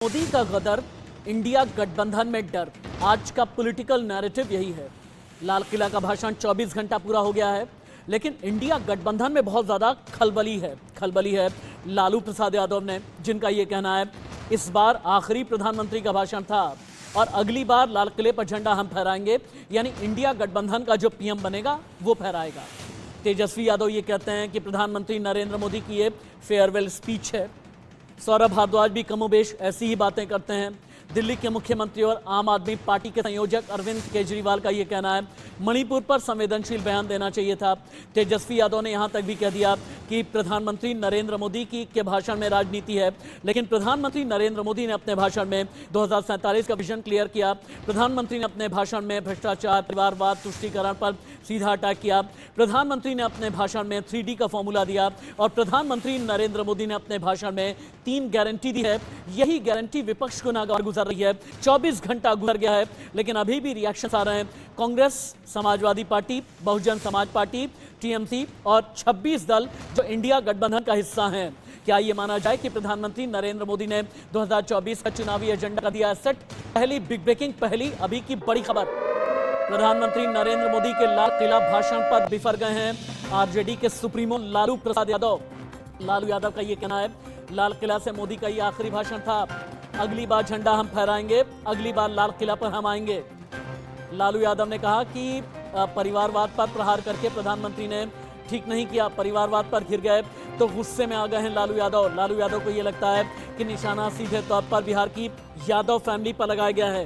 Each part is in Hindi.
मोदी का गदर, इंडिया गठबंधन में डर। आज का पॉलिटिकल नैरेटिव यही है। लाल किला का भाषण 24 घंटा पूरा हो गया है, लेकिन इंडिया गठबंधन में बहुत ज्यादा खलबली है लालू प्रसाद यादव ने, जिनका ये कहना है इस बार आखिरी प्रधानमंत्री का भाषण था और अगली बार लाल किले पर झंडा हम फहराएंगे, यानी इंडिया गठबंधन का जो पीएम बनेगा वो फहराएगा। तेजस्वी यादव ये कहते हैं कि प्रधानमंत्री नरेंद्र मोदी की ये फेयरवेल स्पीच है। सौरभ भारद्वाज भी कमोबेश ऐसी ही बातें करते हैं। दिल्ली के मुख्यमंत्री और आम आदमी पार्टी के संयोजक अरविंद केजरीवाल का यह कहना है मणिपुर पर संवेदनशील बयान देना चाहिए था। तेजस्वी यादव ने यहां तक भी कह दिया कि प्रधानमंत्री नरेंद्र मोदी के भाषण में राजनीति है, लेकिन प्रधानमंत्री नरेंद्र मोदी ने अपने भाषण में 2047 का विजन क्लियर किया। प्रधानमंत्री ने अपने भाषण में भ्रष्टाचार, परिवारवाद, तुष्टीकरण पर सीधा अटैक किया। प्रधानमंत्री ने अपने भाषण में 3D का फॉर्मूला दिया और प्रधानमंत्री नरेंद्र मोदी ने अपने भाषण में 3 गारंटी दी है। यही गारंटी विपक्ष को नागवार गुजर रही है। 24 घंटा गुजर गया है, लेकिन अभी भी रिएक्शन आ रहे हैं। Congress, Samajwadi party, Bahujan Samaj party, TMC और 26 दल जो इंडिया गठबंधन का हिस्सा हैं। क्या ये माना जाए कि प्रधानमंत्री नरेंद्र मोदी ने 2024 का चुनावी एजेंडा का दिया सेट? पहली बिग ब्रेकिंग, पहली अभी की बड़ी खबर। प्रधानमंत्री नरेंद्र मोदी के लाल किला भाषण पर बिफर गए हैं आरजेडी के सुप्रीमो लालू प्रसाद यादव। लालू यादव का ये कहना है लाल किला से मोदी का ये आखिरी भाषण था, अगली बार झंडा हम फहराएंगे, अगली बार लाल किला पर हम आएंगे। लालू यादव ने कहा कि परिवारवाद पर प्रहार करके प्रधानमंत्री ने ठीक नहीं किया, परिवारवाद पर घिर गए तो गुस्से में आ गए हैं लालू यादव। लालू यादव को यह लगता है कि निशाना सीधे तौर पर बिहार की यादव फैमिली पर लगाया गया है।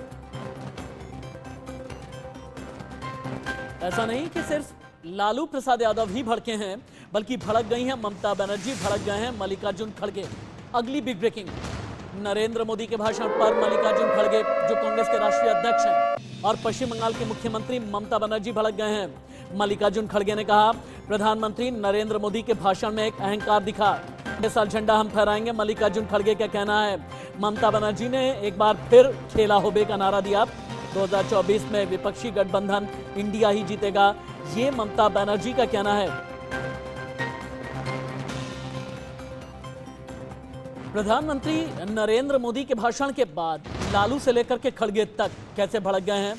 ऐसा नहीं कि सिर्फ लालू प्रसाद यादव ही भड़के हैं, बल्कि भड़क गई हैं ममता बनर्जी, भड़क गए हैं मल्लिकार्जुन खड़गे। अगली बिग ब्रेकिंग, नरेंद्र मोदी के भाषण पर मल्लिकार्जुन खड़गे जो कांग्रेस के राष्ट्रीय अध्यक्ष हैं और पश्चिम बंगाल की मुख्यमंत्री ममता बनर्जी भड़क गए हैं। मल्लिकार्जुन खड़गे ने कहा प्रधानमंत्री नरेंद्र मोदी के भाषण में एक अहंकार दिखा, इस साल झंडा हम फहराएंगे। मल्लिकार्जुन खड़गे का कहना है ममता बनर्जी ने एक बार फिर खेला होबे का नारा दिया। 2024 में विपक्षी गठबंधन इंडिया ही जीतेगा, ये ममता बनर्जी का कहना है। प्रधानमंत्री नरेंद्र मोदी के भाषण के बाद लालू से लेकर के खड़गे तक कैसे भड़क गए हैं,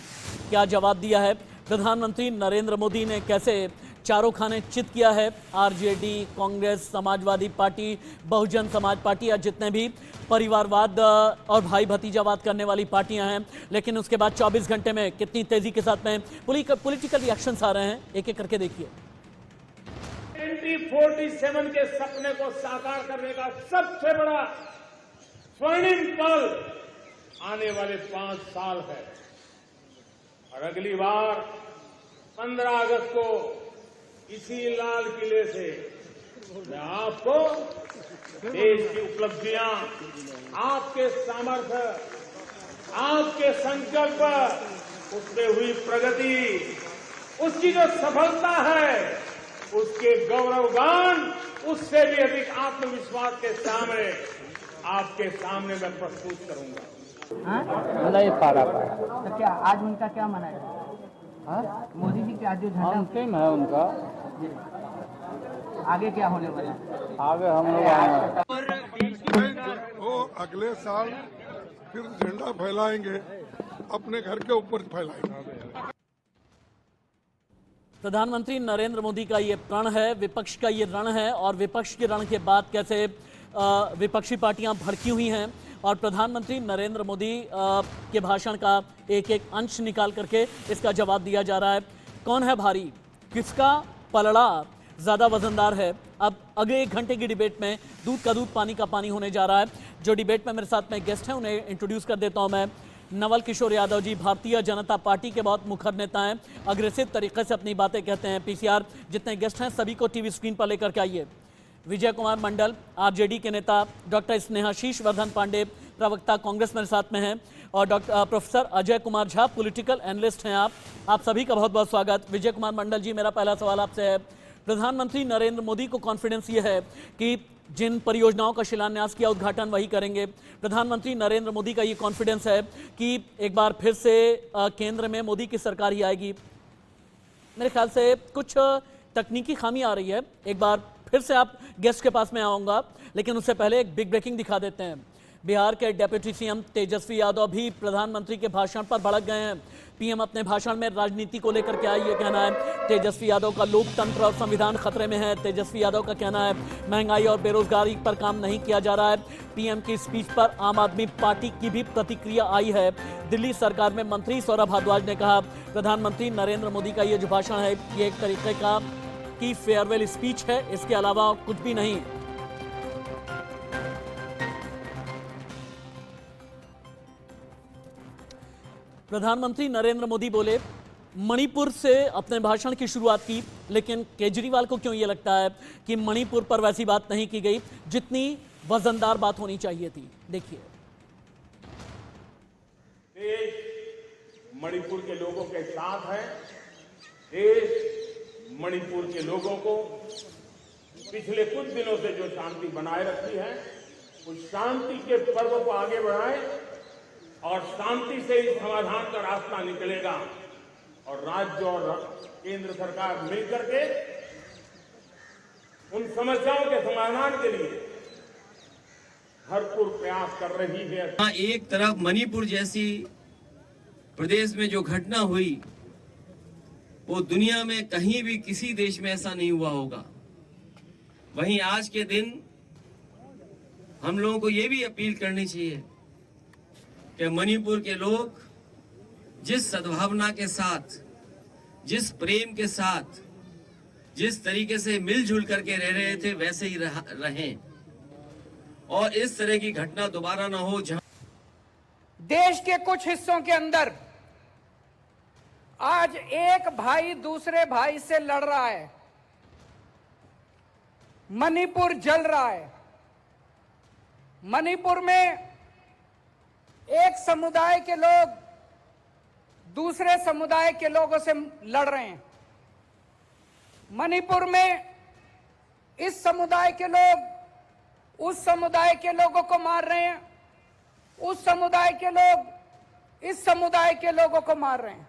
क्या जवाब दिया है प्रधानमंत्री नरेंद्र मोदी ने, कैसे चारों खाने चित किया है RJD, Congress, Samajwadi party, Bahujan Samaj party या जितने भी परिवारवाद और भाई भतीजावाद करने वाली पार्टियां हैं। लेकिन उसके बाद 24 घंटे में कितनी तेजी के साथ में पॉलिटिकल रिएक्शंस आ रहे हैं, एक एक करके देखिए। 2047 के सपने को साकार करने का सबसे बड़ा स्वर्णिम पल आने वाले 5 साल है और अगली बार 15 अगस्त को इसी लाल किले से मैं आपको देश की उपलब्धियां, आपके सामर्थ्य, आपके संकल्प, उसमें हुई प्रगति, उसकी जो सफलता है, उसके गौरवगान, उससे भी अधिक आत्मविश्वास के सामने आपके सामने मैं प्रस्तुत करूंगा। नहीं पारा तो क्या आज उनका क्या माना है? मोदी जी के आज जो झंडा अंतिम है उनका, आगे क्या होने वाला है? आगे हम लोग वो अगले साल फिर झंडा फैलाएंगे, अपने घर के ऊपर फैलाएंगे। प्रधानमंत्री नरेंद्र मोदी का ये प्रण है, विपक्ष का ये रण है और विपक्ष के रण के बाद कैसे विपक्षी पार्टियां भड़की हुई हैं और प्रधानमंत्री नरेंद्र मोदी के भाषण का एक एक अंश निकाल करके इसका जवाब दिया जा रहा है। कौन है भारी, किसका पलड़ा ज़्यादा वजनदार है? अब अगले 1 घंटे की डिबेट में दूध का दूध, पानी का पानी होने जा रहा है। जो डिबेट में मेरे साथ में गेस्ट हैं उन्हें इंट्रोड्यूस कर देता हूं मैं। नवल किशोर यादव जी भारतीय जनता पार्टी के बहुत मुखर नेता हैं, अग्रेसिव तरीके से अपनी बातें कहते हैं। पीसीआर जितने गेस्ट हैं सभी को टीवी स्क्रीन पर लेकर के आइए। विजय कुमार मंडल आरजेडी के नेता, डॉक्टर स्नेहाशीष वर्धन पांडे प्रवक्ता कांग्रेस मेरे साथ में हैं और professor Ajay Kumar Jha political analyst हैं। आप सभी का बहुत बहुत स्वागत। विजय कुमार मंडल जी, मेरा पहला सवाल आपसे है, प्रधानमंत्री नरेंद्र मोदी को कॉन्फिडेंस ये है कि जिन परियोजनाओं का शिलान्यास किया उद्घाटन वही करेंगे। प्रधानमंत्री नरेंद्र मोदी का ये कॉन्फिडेंस है कि एक बार फिर से केंद्र में मोदी की सरकार ही आएगी। मेरे ख्याल से कुछ तकनीकी खामी आ रही है, एक बार फिर से आप गेस्ट के पास में आऊँगा, लेकिन उससे पहले एक बिग ब्रेकिंग दिखा देते हैं। बिहार के डिप्टी सीएम तेजस्वी यादव भी प्रधानमंत्री के भाषण पर भड़क गए हैं। पीएम अपने भाषण में राजनीति को लेकर क्या ये कहना है। तेजस्वी यादव का लोकतंत्र और संविधान खतरे में है। तेजस्वी यादव का कहना है महंगाई और बेरोजगारी पर काम नहीं किया जा रहा है। पीएम की स्पीच पर आम आदमी पार्टी की भी प्रतिक्रिया आई है। दिल्ली सरकार में मंत्री सौरभ भारद्वाज ने कहा प्रधानमंत्री नरेंद्र मोदी का ये जो भाषण है ये एक तरीके का की फेयरवेल स्पीच है, इसके अलावा कुछ भी नहीं। प्रधानमंत्री नरेंद्र मोदी बोले मणिपुर से अपने भाषण की शुरुआत की, लेकिन केजरीवाल को क्यों ये लगता है कि मणिपुर पर वैसी बात नहीं की गई जितनी वजनदार बात होनी चाहिए थी। देखिए, देश मणिपुर के लोगों के साथ है। देश मणिपुर के लोगों को पिछले कुछ दिनों से जो शांति बनाए रखी है उस शांति के पर्व को आगे बढ़ाए और शांति से इस समाधान का रास्ता निकलेगा और राज्य और केंद्र सरकार मिलकर के उन समस्याओं के समाधान के लिए भरपूर प्रयास कर रही है। एक तरफ मणिपुर जैसी प्रदेश में जो घटना हुई वो दुनिया में कहीं भी किसी देश में ऐसा नहीं हुआ होगा। वहीं आज के दिन हम लोगों को ये भी अपील करनी चाहिए कि मणिपुर के लोग जिस सद्भावना के साथ, जिस प्रेम के साथ, जिस तरीके से मिलजुल करके रह रहे थे वैसे ही रहें और इस तरह की घटना दोबारा ना हो। देश के कुछ हिस्सों के अंदर आज एक भाई दूसरे भाई से लड़ रहा है, मणिपुर जल रहा है। मणिपुर में एक समुदाय के लोग दूसरे समुदाय के लोगों से लड़ रहे हैं। मणिपुर में इस समुदाय के लोग उस समुदाय के लोगों को मार रहे हैं, उस समुदाय के लोग इस समुदाय के लोगों को मार रहे हैं।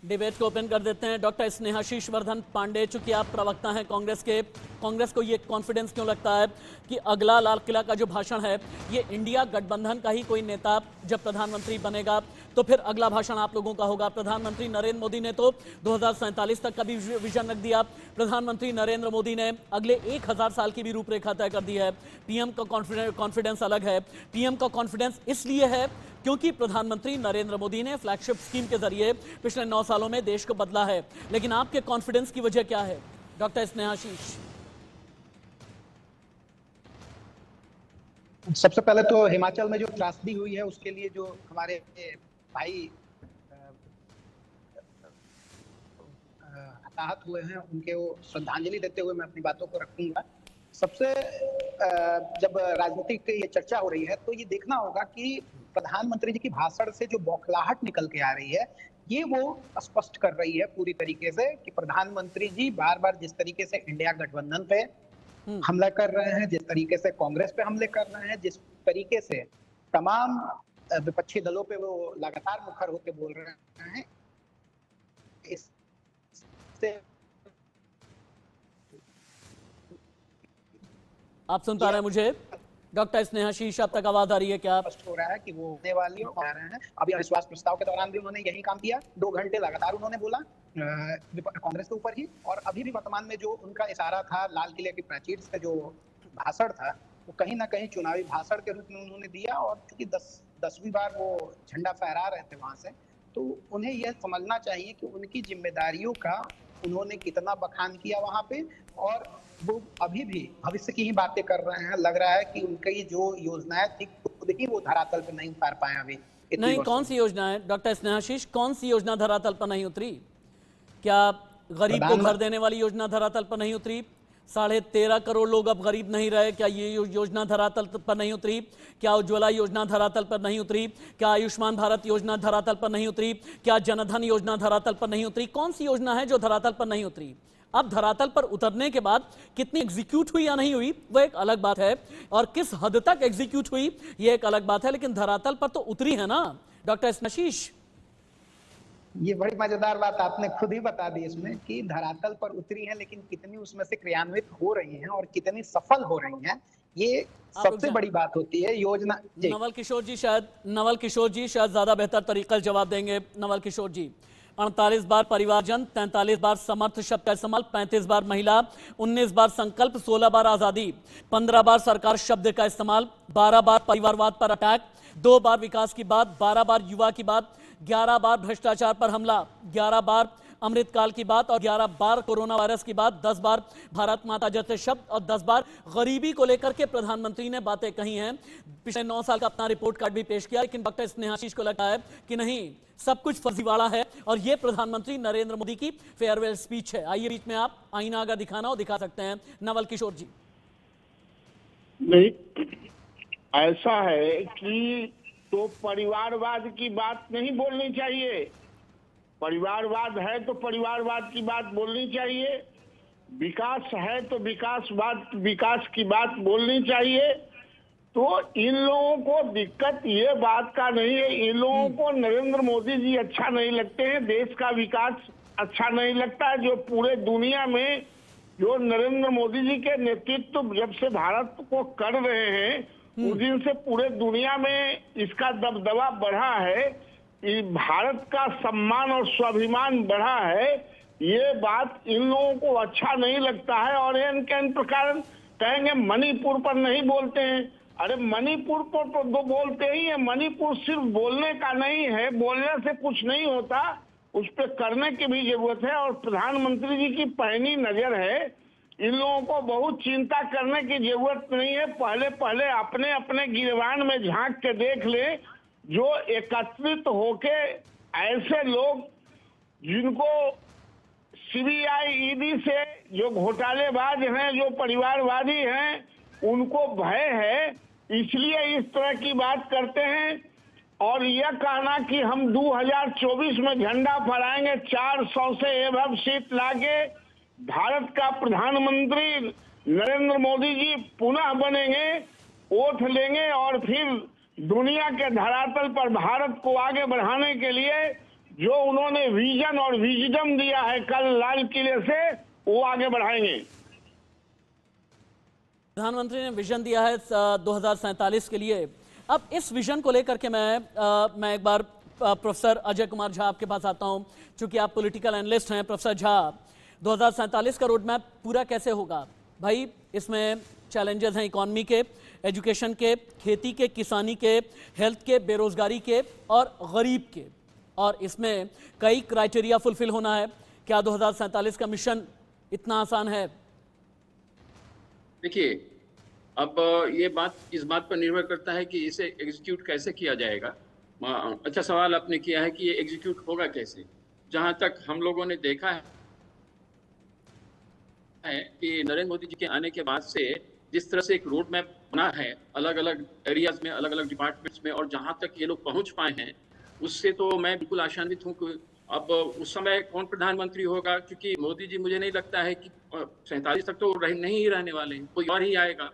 डिबेट को ओपन कर देते हैं। डॉक्टर स्नेहाशीष वर्धन पांडे, चूंकि आप प्रवक्ता हैं कांग्रेस के, कांग्रेस को ये कॉन्फिडेंस क्यों लगता है कि अगला लाल किला का जो भाषण है ये इंडिया गठबंधन का ही कोई नेता जब प्रधानमंत्री बनेगा तो फिर अगला भाषण आप लोगों का होगा? प्रधानमंत्री नरेंद्र मोदी ने तो 2047 तक का भी विजन रख दिया। प्रधानमंत्री नरेंद्र मोदी ने अगले 1000 साल की भी रूपरेखा तय कर दी है। पीएम का कॉन्फिडेंस अलग है। पीएम का कॉन्फिडेंस इसलिए है क्योंकि प्रधानमंत्री नरेंद्र मोदी ने फ्लैगशिप स्कीम के जरिए पिछले 9 सालों में देश को बदला है। लेकिन आपके कॉन्फिडेंस की वजह क्या है डॉक्टर स्नेहाशीष? सबसे पहले तो हिमाचल में जो त्रासदी हुई है उसके लिए जो हमारे भाई हताहत हुए हैं उनके वो श्रद्धांजलि देते हुए मैं अपनी बातों को रखूंगा। सबसे जब राजनीतिक ये चर्चा हो रही है तो ये देखना होगा कि प्रधानमंत्री जी की भाषण से जो बौखलाहट निकल के आ रही है ये वो स्पष्ट कर रही है पूरी तरीके से कि प्रधानमंत्री जी बार बार जिस तरीके से इंडिया गठबंधन पे हमला कर रहे हैं, जिस तरीके से कांग्रेस पे हमले कर रहे हैं, जिस तरीके से तमाम विपक्षी दलों पे वो लगातार मुखर होकर बोल रहे हैं, इससे आप सुन पा रहे हैं मुझे? डॉक्टर स्नेहाशीष, अब तक आवाज आ रही है क्या? स्पष्ट हो रहा है कि वो होने वाली हो रहे हैं। अभी अविश्वास प्रस्ताव के दौरान भी उन्होंने यही काम किया, 2 घंटे लगातार उन्होंने बोला कांग्रेस के ऊपर ही, और अभी भी वर्तमान में जो उनका इशारा था लाल किले की प्राचीर से जो भाषण था वो कहीं ना कहीं चुनावी भाषण के रूप में उन्होंने दिया। और चूंकि 10वीं बार वो झंडा फहरा रहे थे वहां से, तो उन्हें यह समझना चाहिए कि उनकी जिम्मेदारियों का उन्होंने कितना बखान किया वहां पे, और वो अभी भी भविष्य की ही बातें कर रहे हैं। लग रहा है कि उनकी जो योजनाएं थी खुद ही वो धरातल पे नहीं उतार पाए अभी। नहीं, कौन सी योजना है डॉक्टर स्नेहाशीष? कौन सी योजना धरातल पर नहीं उतरी? क्या गरीब को घर देने वाली योजना धरातल पर नहीं उतरी? 13.5 करोड़ लोग अब गरीब नहीं रहे, क्या ये योजना धरातल पर नहीं उतरी? क्या उज्ज्वला योजना धरातल पर नहीं उतरी? क्या आयुष्मान भारत योजना धरातल पर नहीं उतरी? क्या जनधन योजना धरातल पर नहीं उतरी? कौन सी योजना है जो धरातल पर नहीं उतरी? अब धरातल पर उतरने के बाद कितनी एग्जीक्यूट हुई या नहीं हुई वो एक अलग बात है, और किस हद तक एग्जीक्यूट हुई ये एक अलग बात है, लेकिन धरातल पर तो उतरी है ना डॉक्टर स्नेहाशीष? ये बड़ी मजेदार बात आपने खुद ही बता दी इसमें कि धरातल पर उतरी है, लेकिन कितनी उसमें से क्रियान्वित हो रही हैं और कितनी सफल हो रही हैं ये आप रुक सबसे जाएं। बड़ी बात होती है योजना जी। नवल किशोर जी शायद ज्यादा बेहतर तरीका से जवाब देंगे। नवल किशोर जी, 48 बार परिवारजन, 43 बार समर्थ शब्द का इस्तेमाल, 35 बार महिला, 19 बार संकल्प, 16 बार आजादी, 15 बार सरकार शब्द का इस्तेमाल, 12 बार परिवारवाद पर अटैक, 2 बार विकास की बात, 12 बार युवा की बात, 11 बार भ्रष्टाचार पर हमला, 11 बार अमृतकाल की बात और 11 बार कोरोना वायरस की बात, 10 बार भारत माता जैसे शब्द और 10 बार गरीबी को लेकर के प्रधानमंत्री ने बातें कही हैं। पिछले 9 साल का अपना रिपोर्ट कार्ड भी पेश किया, लेकिन डॉक्टर स्नेहाशीष को लगता है कि नहीं, सब कुछ फर्जीवाड़ा है और ये प्रधानमंत्री नरेंद्र मोदी की फेयरवेल स्पीच है। आइए बीच में आप आईना अगर दिखाना हो दिखा सकते हैं। नवल किशोर जी। नहीं, ऐसा है कि तो परिवारवाद की बात नहीं बोलनी चाहिए। परिवारवाद है तो परिवारवाद की बात बोलनी चाहिए, विकास है तो विकास की बात बोलनी चाहिए। तो इन लोगों को दिक्कत ये बात का नहीं है, इन लोगों को नरेंद्र मोदी जी अच्छा नहीं लगते हैं, देश का विकास अच्छा नहीं लगता है। जो पूरे दुनिया में जो नरेंद्र मोदी जी के नेतृत्व जब से भारत को कर रहे हैं उस दिन से पूरे दुनिया में इसका दबदबा बढ़ा है, भारत का सम्मान और स्वाभिमान बढ़ा है। ये बात इन लोगों को अच्छा नहीं लगता है और इनके प्रकार कहेंगे मणिपुर पर नहीं बोलते हैं। अरे मणिपुर पर तो दो बोलते ही है, मणिपुर सिर्फ बोलने का नहीं है, बोलने से कुछ नहीं होता, उस पर करने की भी जरूरत है। और प्रधानमंत्री जी की पैनी नजर है, इन लोगों को बहुत चिंता करने की जरूरत नहीं है। पहले अपने अपने गिरबान में झांक के देख ले, जो एकत्रित होके ऐसे लोग जिनको सीबीआई ईडी से जो घोटालेबाज हैं, जो परिवारवादी हैं, उनको भय है, इसलिए इस तरह की बात करते हैं। और यह कहना कि हम 2024 में झंडा फहराएंगे 400 से एबव सीट लाके, भारत का प्रधानमंत्री नरेंद्र मोदी जी पुनः बनेंगे, वोट लेंगे और फिर दुनिया के धरातल पर भारत को आगे बढ़ाने के लिए जो उन्होंने विजन और विजडम दिया है कल लाल किले से, वो आगे बढ़ाएंगे। प्रधानमंत्री ने विजन दिया है 2047 के लिए। अब इस विजन को लेकर के मैं एक बार प्रोफेसर अजय कुमार झा आपके पास आता हूं, चूंकि आप पॉलिटिकल एनालिस्ट हैं। प्रोफेसर झा, 2047 का रोड मैप पूरा कैसे होगा भाई? इसमें चैलेंजेस हैं इकोनॉमी के, एजुकेशन के, खेती के, किसानी के, हेल्थ के, बेरोजगारी के और गरीब के, और इसमें कई क्राइटेरिया फुलफिल होना है। क्या 2047 का मिशन इतना आसान है? देखिए, अब ये बात इस बात पर निर्भर करता है कि इसे एग्जीक्यूट कैसे किया जाएगा। अच्छा सवाल आपने किया है कि ये एग्जीक्यूट होगा कैसे। जहां तक हम लोगों ने देखा है कि नरेंद्र मोदी जी के आने के बाद से जिस तरह से एक रोड मैप बना है अलग अलग एरियाज में, अलग अलग डिपार्टमेंट्स में, और जहां तक ये लोग पहुंच पाए हैं, उससे तो मैं बिल्कुल आशान्वित हूं कि अब उस समय कौन प्रधानमंत्री होगा, क्योंकि मोदी जी मुझे नहीं लगता है कि 47 तक तो नहीं ही रहने वाले हैं, कोई और ही आएगा।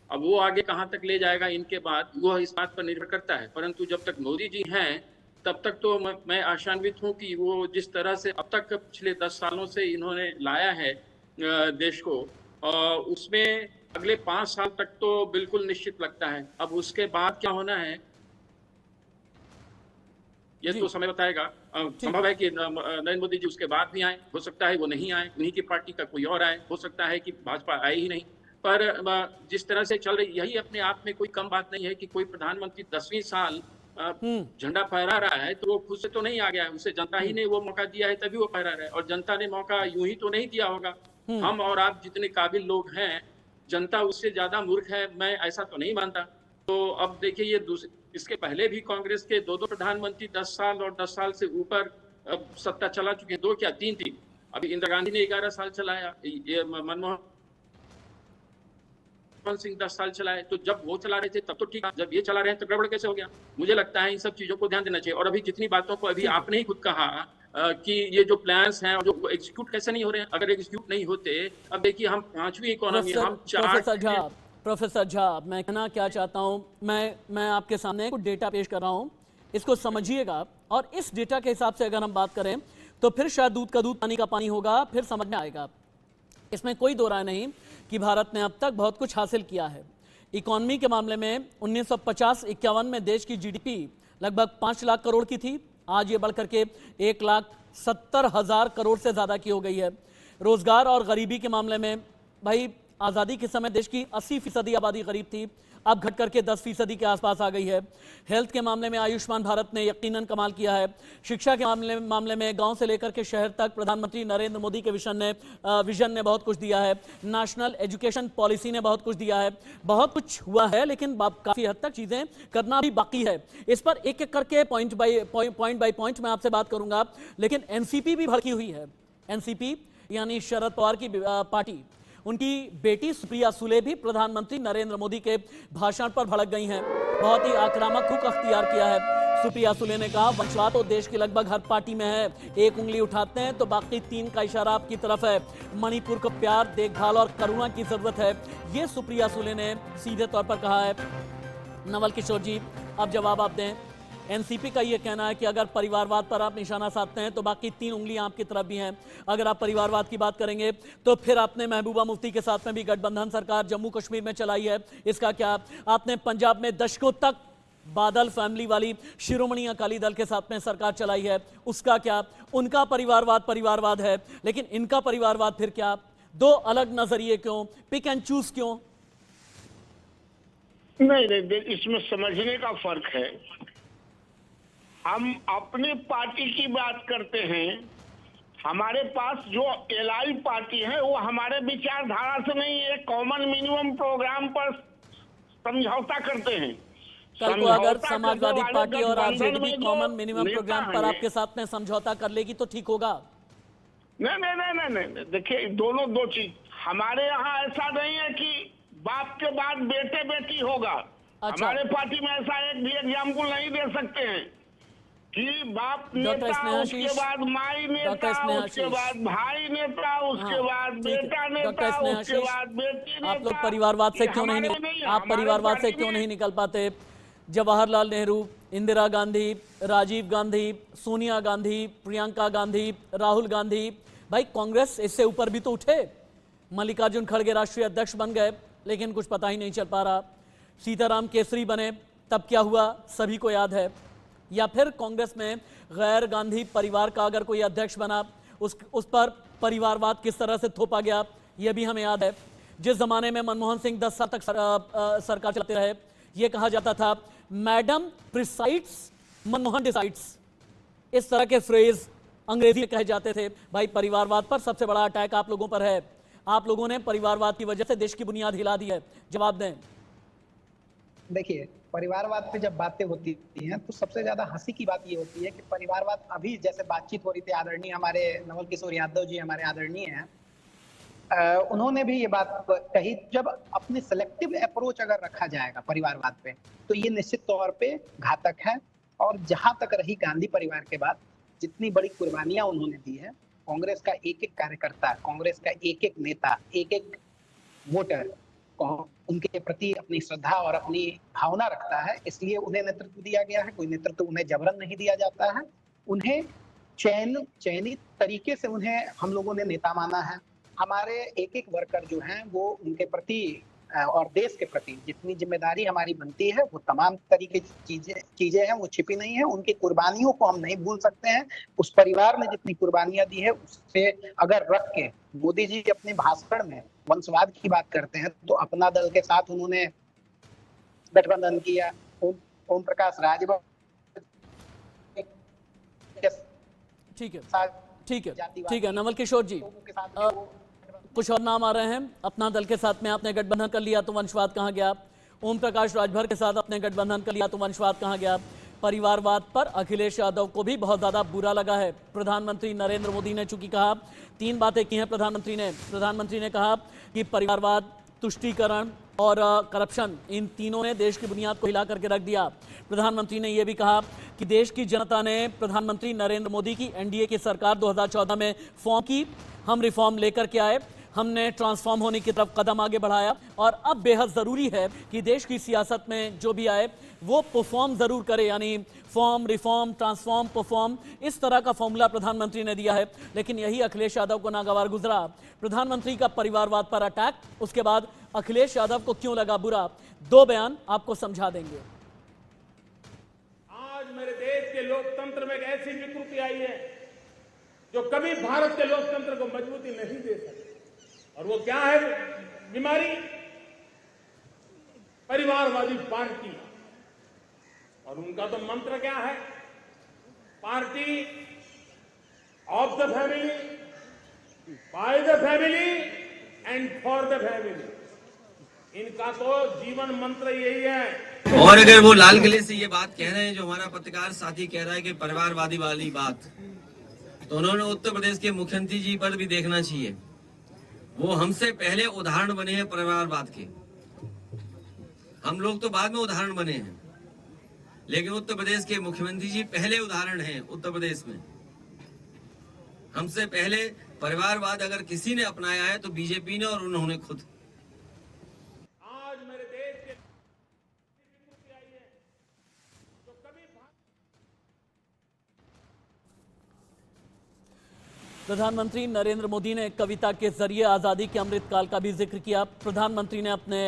अब वो आगे कहां तक ले जाएगा इनके बाद, वो इस बात पर निर्भर करता है। परंतु जब तक मोदी जी हैं तब तक तो मैं आशान्वित हूं कि वो जिस तरह से अब तक पिछले 10 सालों से इन्होंने लाया है देश को, उसमें अगले 5 साल तक तो बिल्कुल निश्चित लगता है। अब उसके बाद क्या होना है ये तो समय बताएगा। संभव है कि नरेंद्र मोदी जी उसके बाद भी आए, हो सकता है वो नहीं आए, उन्हीं की पार्टी का कोई और आए, हो सकता है कि भाजपा आए ही नहीं। पर जिस तरह से चल रही, यही अपने आप में कोई कम बात नहीं है कि कोई प्रधानमंत्री 10वीं साल झंडा फहरा रहा है तो वो खुद से तो नहीं आ गया है, उसे जनता ही ने वो मौका दिया है तभी वो फहरा रहा है। और जनता ने मौका यूं ही तो नहीं दिया होगा। हम और आप जितने काबिल लोग हैं, जनता उससे ज्यादा मूर्ख है, मैं ऐसा तो नहीं मानता। तो अब देखिए, ये इसके पहले भी कांग्रेस के 2 प्रधानमंत्री 10 साल और 10 साल से ऊपर सत्ता चला चुके, 2 क्या 3 थी। अभी इंदिरा गांधी ने 11 साल चलाया, ये मनमोहन सिंह 10 साल चलाए। तो जब वो चला रहे थे तब तो ठीक, जब ये चला रहे हैं तो गड़बड़ कैसे हो गया? मुझे लगता है इन सब चीजों को ध्यान देना चाहिए। और अभी जितनी बातों को अभी आपने ही खुद कहा कि ये जो प्लान्स हैं और जो एग्जीक्यूट कैसे नहीं हो रहे हैं, अगर एग्जीक्यूट नहीं होते, अब देखिए हम 5वीं इकोनॉमी, हम 4। प्रोफेसर झा, मैं कहना क्या चाहता हूं, मैं आपके सामने कुछ डेटा पेश कर रहा हूं, इसको समझिएगा। और इस डेटा के हिसाब से अगर हम बात करें तो फिर शायद दूध का दूध पानी का पानी होगा, फिर समझ में आएगा। इसमें कोई दो राय नहीं कि भारत ने अब तक बहुत कुछ हासिल किया है। इकोनॉमी के मामले में 1950-51 में देश की जीडीपी लगभग 5 लाख करोड़ की थी। आज ये बढ़कर के 1,70,000 करोड़ से ज्यादा की हो गई है। रोजगार और गरीबी के मामले में भाई आजादी के समय देश की 80% आबादी गरीब थी, अब घट करके 10% के आसपास आ गई है। हेल्थ के मामले में आयुष्मान भारत ने यकीनन कमाल किया है। शिक्षा के मामले में गांव से लेकर के शहर तक प्रधानमंत्री नरेंद्र मोदी के विजन ने बहुत कुछ दिया है। नेशनल एजुकेशन पॉलिसी ने बहुत कुछ दिया है। बहुत कुछ हुआ है, लेकिन काफी हद तक चीजें करना भी बाकी है। इस पर एक एक करके पॉइंट बाय पॉइंट मैं आपसे बात करूंगा। लेकिन एनसीपी भी भड़की हुई है। एनसीपी यानी शरद पवार की पार्टी, उनकी बेटी सुप्रिया सुले भी प्रधानमंत्री नरेंद्र मोदी के भाषण पर भड़क गई हैं। बहुत ही आक्रामक रुख अख्तियार किया है। सुप्रिया सुले ने कहा, वंशवाद तो देश की लगभग हर पार्टी में है। एक उंगली उठाते हैं तो बाकी 3 का इशारा आपकी तरफ है। मणिपुर को प्यार, देखभाल और करुणा की जरूरत है, ये सुप्रिया सुले ने सीधे तौर पर कहा है। नवल किशोर जी, अब जवाब आप दें। एनसीपी का यह कहना है कि अगर परिवारवाद पर आप निशाना साधते हैं तो बाकी 3 उंगलियां आपकी तरफ भी हैं। अगर आप परिवारवाद की बात करेंगे तो फिर आपने महबूबा मुफ्ती के साथ में भी गठबंधन सरकार जम्मू कश्मीर में चलाई है, इसका क्या? आपने पंजाब में दशकों तक बादल फैमिली वाली शिरोमणि अकाली दल के साथ में सरकार चलाई है, उसका क्या? उनका परिवारवाद है, लेकिन इनका परिवारवाद फिर क्या? 2 अलग नजरिए क्यों? पिक एंड चूज क्यों? नहीं, इसमें समझने का फर्क है। हम अपनी पार्टी की बात करते हैं, हमारे पास जो एलआई पार्टी है वो हमारे विचारधारा से नहीं, एक कॉमन मिनिमम प्रोग्राम पर समझौता करते हैं। कल को अगर समाजवादी पार्टी और आरजेडी भी कॉमन मिनिमम प्रोग्राम पर आपके साथ में समझौता कर लेगी तो ठीक होगा? नहीं, देखिए दोनों 2 चीज। हमारे यहाँ ऐसा नहीं है कि बाप के बाद बेटे बेटी होगा। अच्छा। हमारे पार्टी में ऐसा एक भी एग्जाम्पल नहीं दे सकते हैं कि बाप नेता, उसके बाद माई नेता, उसके बाद भाई नेता, उसके बाद बेटा नेता, उसके बाद बेटी नेता। आप लोग परिवारवाद से क्यों नहीं निकल पाते? जवाहरलाल नेहरू, इंदिरा गांधी, राजीव गांधी, सोनिया गांधी, प्रियंका गांधी, राहुल गांधी, भाई कांग्रेस इससे ऊपर भी तो उठे। मल्लिकार्जुन खड़गे राष्ट्रीय अध्यक्ष बन गए, लेकिन कुछ पता ही नहीं चल पा रहा। सीताराम केसरी बने, तब क्या हुआ सभी को याद है। या फिर कांग्रेस में गैर गांधी परिवार का अगर कोई अध्यक्ष बना, उस पर परिवारवाद किस तरह से थोपा गया, यह भी हमें याद है। जिस जमाने में मनमोहन सिंह 10 साल तक सरकार चलाते रहे, यह कहा जाता था मैडम प्रिसाइड्स, मनमोहन डिसाइड्स। इस तरह के फ्रेज अंग्रेजी में कहे जाते थे। भाई परिवारवाद पर सबसे बड़ा अटैक आप लोगों पर है। आप लोगों ने परिवारवाद की वजह से देश की बुनियाद हिला दी है। जवाब दें। देखिए, परिवारवाद पे जब बातें होती हैं तो सबसे ज्यादा हंसी की बात ये होती है कि परिवारवाद, अभी जैसे बातचीत हो रही थी, आदरणीय हमारे नवल किशोर यादव जी हमारे आदरणीय हैं, उन्होंने भी ये बात कही, जब अपने सेलेक्टिव अप्रोच अगर रखा जाएगा परिवारवाद पे तो ये निश्चित तौर पे घातक है। और जहां तक रही गांधी परिवार के बाद, जितनी बड़ी कुर्बानियां उन्होंने दी है, कांग्रेस का एक एक कार्यकर्ता, कांग्रेस का एक एक नेता, एक एक वोटर उनके प्रति अपनी श्रद्धा और अपनी भावना रखता है, इसलिए उन्हें नेतृत्व दिया गया है। कोई नेतृत्व उन्हें जबरन नहीं दिया जाता है। उन्हें चयनित तरीके से उन्हें हम लोगों ने नेता माना है। हमारे एक एक वर्कर जो हैं वो उनके प्रति और देश के प्रति जितनी जिम्मेदारी हमारी बनती है, वो तमाम तरीके की चीजें हैं, वो छिपी नहीं है। उनकी कुर्बानियों को हम नहीं भूल सकते हैं। उस परिवार ने जितनी कुर्बानियां दी है, उससे अगर रख के मोदी जी अपने भाषण में वंशवाद की बात करते हैं तो अपना दल के साथ उन्होंने गठबंधन किया। ओम प्रकाश राजभर, ठीक है नवल किशोर जी, कुछ और नाम आ रहे हैं। अपना दल के साथ में आपने गठबंधन कर लिया तो वंशवाद कहाँ गया? ओम प्रकाश राजभर के साथ अपने गठबंधन कर लिया तो वंशवाद कहाँ गया? परिवारवाद पर अखिलेश यादव को भी बहुत ज्यादा बुरा लगा है। प्रधानमंत्री नरेंद्र मोदी ने चूंकि कहा, 3 बातें की हैं प्रधानमंत्री ने कहा कि परिवारवाद, तुष्टीकरण और करप्शन, इन तीनों ने देश की बुनियाद को हिला करके रख दिया। प्रधानमंत्री ने यह भी कहा कि देश की जनता ने प्रधानमंत्री नरेंद्र मोदी की एनडीए की सरकार 2014 में फॉर्म की, हम रिफॉर्म लेकर के आए, हमने ट्रांसफॉर्म होने की तरफ कदम आगे बढ़ाया और अब बेहद जरूरी है कि देश की सियासत में जो भी आए वो परफॉर्म जरूर करे, यानी फॉर्म, रिफॉर्म, ट्रांसफॉर्म, परफॉर्म, इस तरह का फॉर्मूला प्रधानमंत्री ने दिया है। लेकिन यही अखिलेश यादव को नागवार गुजरा। प्रधानमंत्री का परिवारवाद पर अटैक, उसके बाद अखिलेश यादव को क्यों लगा बुरा, 2 बयान आपको समझा देंगे। आज मेरे देश के लोकतंत्र में एक ऐसी विकृति आई है जो कभी भारत के लोकतंत्र को मजबूती नहीं दे सकती, और वो क्या है बीमारी? परिवारवादी पार्टी। और उनका तो मंत्र क्या है? Party of the family, by the family and for the family. इनका तो जीवन मंत्र यही है। और अगर वो लाल किले से ये बात कह रहे हैं जो हमारा पत्रकार साथी कह रहा है कि परिवारवादी वाली बात, तो उन्होंने उत्तर प्रदेश के मुख्यमंत्री जी पर भी देखना चाहिए। वो हमसे पहले उदाहरण बने हैं परिवारवाद के। हम लोग तो बाद में उदाहरण बने हैं, लेकिन उत्तर प्रदेश के मुख्यमंत्री जी पहले उदाहरण हैं उत्तर प्रदेश में। हमसे पहले परिवारवाद अगर किसी ने अपनाया है तो बीजेपी ने, और उन्होंने खुद। आज मेरे देश के आई है तो कभी प्रधानमंत्री नरेंद्र मोदी ने कविता के जरिए आज़ादी के अमृतकाल का भी जिक्र किया। प्रधानमंत्री ने अपने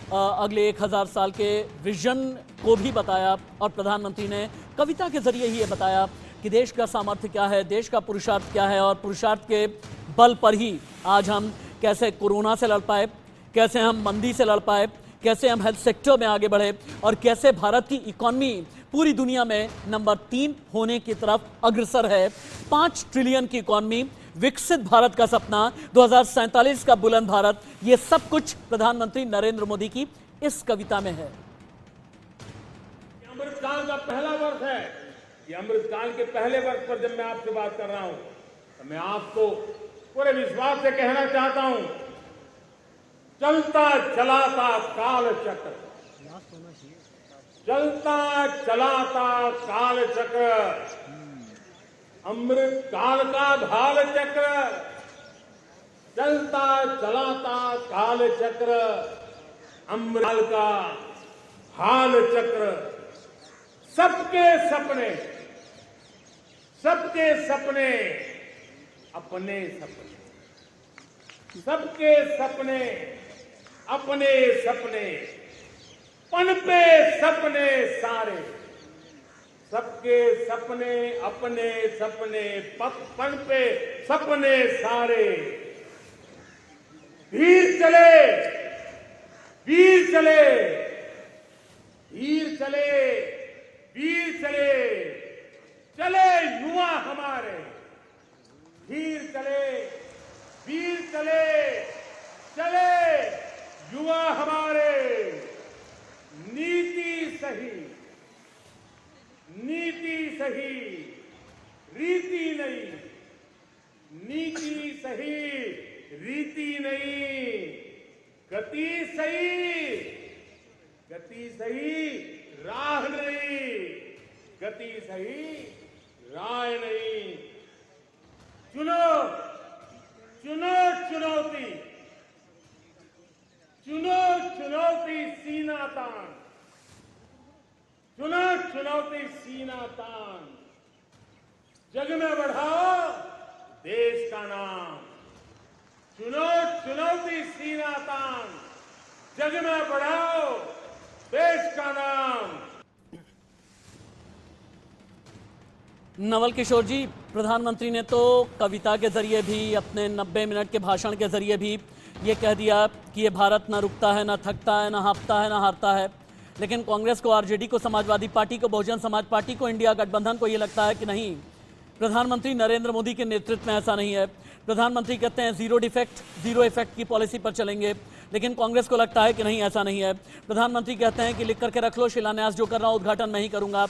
अगले 1000 साल के विजन को भी बताया, और प्रधानमंत्री ने कविता के जरिए ही ये बताया कि देश का सामर्थ्य क्या है, देश का पुरुषार्थ क्या है, और पुरुषार्थ के बल पर ही आज हम कैसे कोरोना से लड़ पाए, कैसे हम मंदी से लड़ पाए, कैसे हम हेल्थ सेक्टर में आगे बढ़े, और कैसे भारत की इकॉनमी पूरी दुनिया में नंबर 3 होने की तरफ अग्रसर है। 5 ट्रिलियन की इकॉनमी, विकसित भारत का सपना, 2047 का बुलंद भारत, ये सब कुछ प्रधानमंत्री नरेंद्र मोदी की इस कविता में है। अमृतकाल का पहला वर्ष है। ये अमृतकाल के पहले वर्ष पर जब मैं आपसे बात कर रहा हूं तो मैं आपको पूरे विश्वास से कहना चाहता हूं, चलता चलाता काल चक्र, चलता चलाता काल चक्र, अमृत काल का भाल चक्र, चलता चलाता काल चक्र, अमृत काल का हाल चक्र। सबके सपने, सबके सपने अपने सपने, सबके सपने अपने सपने, पनपे सपने सारे, सबके सपने अपने सपने, पनपे सपने सारे। वीर चले, वीर चले, वीर चले, वीर चले, चले युवा हमारे। वीर चले, वीर चले, चले युवा हमारे। नीति सही, नीति सही, रीति नहीं, नीति सही, रीति नहीं, गति सही, गति सही, राह नहीं, गति सही, राह नहीं। चुनो, चुनो चुनौती, चुनो चुनौती सीना तान, चुनो चुनौती सीना तान। जग में बढ़ाओ देश का नाम, चुनो चुनौती सीना तान, जग में बढ़ाओ देश का नाम। नवल किशोर जी, प्रधानमंत्री ने तो कविता के जरिए भी, अपने 90 मिनट के भाषण के जरिए भी ये कह दिया कि ये भारत ना रुकता है, ना थकता है, ना हाँफता है, ना हारता है। लेकिन कांग्रेस को, आरजेडी को, समाजवादी पार्टी को, बहुजन समाज पार्टी को, इंडिया गठबंधन को ये लगता है कि नहीं, प्रधानमंत्री नरेंद्र मोदी के नेतृत्व में ऐसा नहीं है। प्रधानमंत्री कहते हैं जीरो डिफेक्ट, जीरो इफेक्ट की पॉलिसी पर चलेंगे, लेकिन कांग्रेस को लगता है कि नहीं, ऐसा नहीं है। प्रधानमंत्री कहते हैं कि लिख करके रख लो, शिलान्यास जो कर रहा हूं उद्घाटन मैं ही करूंगा।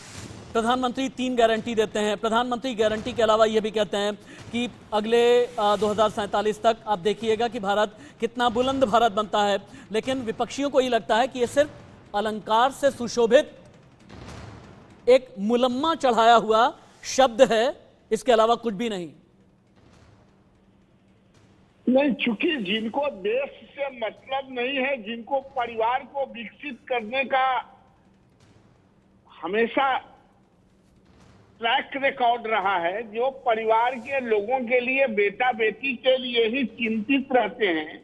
प्रधानमंत्री 3 गारंटी देते हैं। प्रधानमंत्री गारंटी के अलावा यह भी कहते हैं कि अगले 2047 तक आप देखिएगा कि भारत कितना बुलंद भारत बनता है। लेकिन विपक्षियों को ये लगता है कि ये सिर्फ अलंकार से सुशोभित एक मुलम्मा चढ़ाया हुआ शब्द है, इसके अलावा कुछ भी नहीं। नहीं, चूंकि जिनको देश से मतलब नहीं है, जिनको परिवार को विकसित करने का हमेशा ट्रैक रिकॉर्ड रहा है, जो परिवार के लोगों के लिए, बेटा बेटी के लिए ही चिंतित रहते हैं,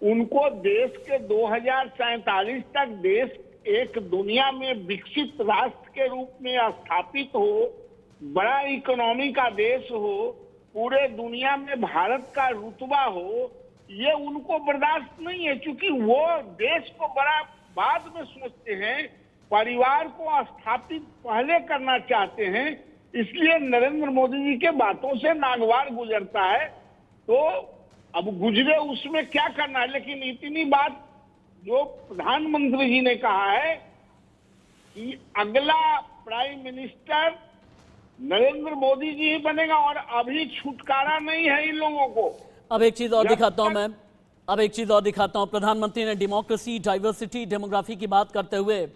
उनको देश के 2047 तक देश एक दुनिया में विकसित राष्ट्र के रूप में स्थापित हो, बड़ा इकोनॉमी का देश हो, पूरे दुनिया में भारत का रुतबा हो, ये उनको बर्दाश्त नहीं है। क्योंकि वो देश को बड़ा बाद में सोचते हैं, परिवार को स्थापित पहले करना चाहते हैं। इसलिए नरेंद्र मोदी जी के बातों से नागवार गुजरता है। तो अब गुजरे उसमें क्या करना है, लेकिन इतनी बात जो प्रधानमंत्री जी ने कहा है कि अगला प्राइम मिनिस्टर नरेंद्र मोदी जी ही बनेगा और अभी छुटकारा नहीं है इन लोगों को। अब एक चीज और दिखाता हूं प्रधानमंत्री ने डेमोक्रेसी, डाइवर्सिटी, डेमोग्राफी की बात करते हुए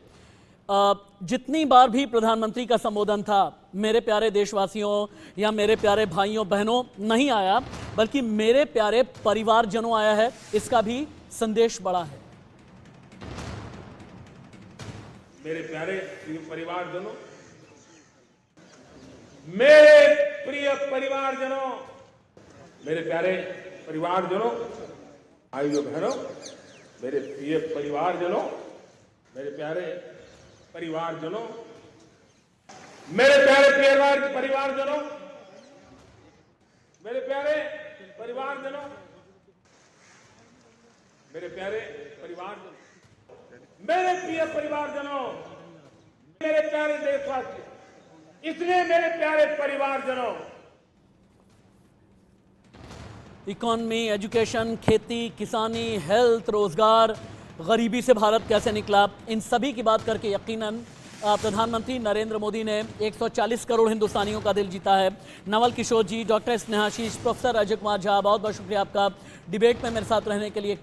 जितनी बार भी प्रधानमंत्री का संबोधन था, मेरे प्यारे देशवासियों या मेरे प्यारे भाइयों बहनों नहीं आया, बल्कि मेरे प्यारे परिवारजनों आया है। इसका भी संदेश बड़ा है। मेरे प्यारे परिवारजनों, मेरे प्रिय परिवारजनों, मेरे प्यारे परिवारजनों, भाइयों बहनों, मेरे प्रिय परिवारजनों, मेरे प्यारे परिवारजनों, मेरे प्यारे परिवारजनों, मेरे प्यारे परिवारजनों, मेरे प्यारे परिवारजनों, मेरे प्रिय परिवारजनों, मेरे प्यारे देशवासी, इसलिए मेरे प्यारे परिवारजनों, इकोनॉमी, एजुकेशन, खेती, किसानी, हेल्थ, रोजगार, गरीबी से भारत कैसे निकला, इन सभी की बात करके यकीनन प्रधानमंत्री नरेंद्र मोदी ने 140 करोड़ हिंदुस्तानियों का दिल जीता है। नवल किशोर जी, डॉक्टर स्नेहाशीष, प्रोफेसर अजय कुमार झा, बहुत बहुत शुक्रिया आपका डिबेट में मेरे साथ रहने के लिए।